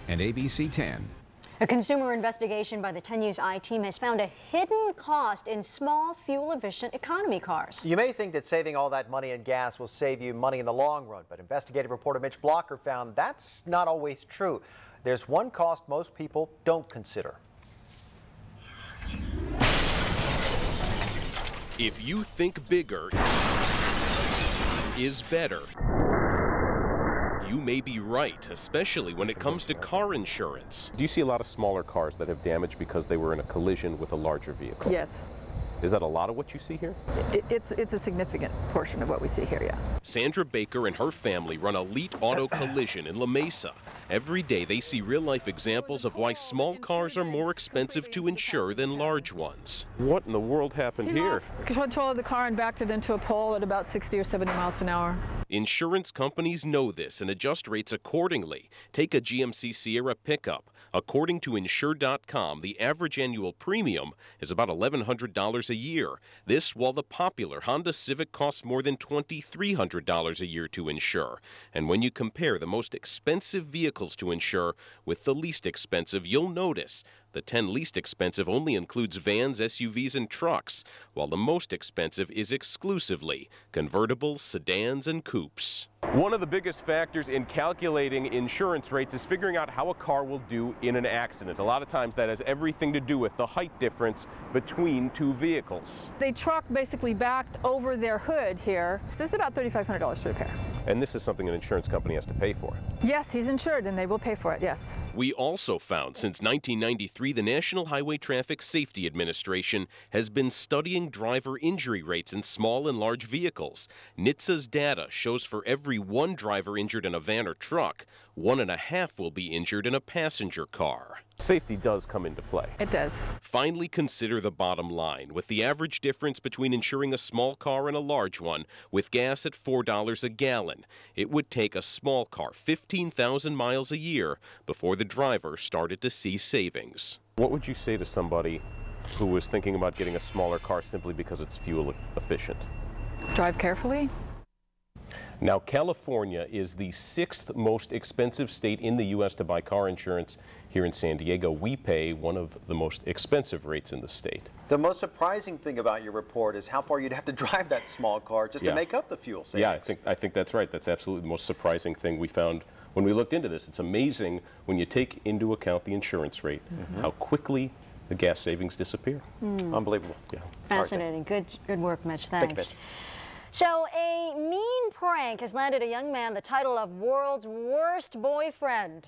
and ABC 10. A consumer investigation by the 10 News I-team has found a hidden cost in small, fuel-efficient economy cars. You may think that saving all that money in gas will save you money in the long run, but investigative reporter Mitch Blocker found that's not always true. There's one cost most people don't consider. If you think bigger is better, you may be right, especially when it comes to car insurance. Do you see a lot of smaller cars that have damage because they were in a collision with a larger vehicle? Yes. Is that a lot of what you see here? It's a significant portion of what we see here, yeah. Sandra Baker and her family run Elite Auto Collision in La Mesa. Every day they see real-life examples of why small cars are more expensive to insure than large ones. What in the world happened here? Lost control of the car and backed it into a pole at about 60 or 70 miles an hour. Insurance companies know this and adjust rates accordingly. Take a GMC Sierra pickup. According to Insure.com, the average annual premium is about $1,100 a year. This while the popular Honda Civic costs more than $2,300 a year to insure. And when you compare the most expensive vehicles to insure with the least expensive, you'll notice the 10 least expensive only includes vans, SUVs, and trucks, while the most expensive is exclusively convertibles, sedans, and coupes. One of the biggest factors in calculating insurance rates is figuring out how a car will do in an accident. A lot of times that has everything to do with the height difference between two vehicles. The truck basically backed over their hood here. So this is about $3,500 to repair. And this is something an insurance company has to pay for. Yes, he's insured and they will pay for it, yes. We also found since 1993, the National Highway Traffic Safety Administration has been studying driver injury rates in small and large vehicles. NHTSA's data shows for every one driver injured in a van or truck, 1.5 will be injured in a passenger car. Safety does come into play. It does. Finally, consider the bottom line. With the average difference between insuring a small car and a large one, with gas at $4 a gallon, it would take a small car 15,000 miles a year before the driver started to see savings. What would you say to somebody who was thinking about getting a smaller car simply because it's fuel efficient? Drive carefully. Now, California is the 6th most expensive state in the U.S. to buy car insurance. Here in San Diego, we pay one of the most expensive rates in the state. The most surprising thing about your report is how far you'd have to drive that small car just to make up the fuel savings. Yeah, I think that's right. That's absolutely the most surprising thing we found when we looked into this. It's amazing when you take into account the insurance rate, how quickly the gas savings disappear. Unbelievable. Yeah. Fascinating. Good work, Mitch. Thanks. Mitch. So a mean prank has landed a young man the title of World's Worst Boyfriend.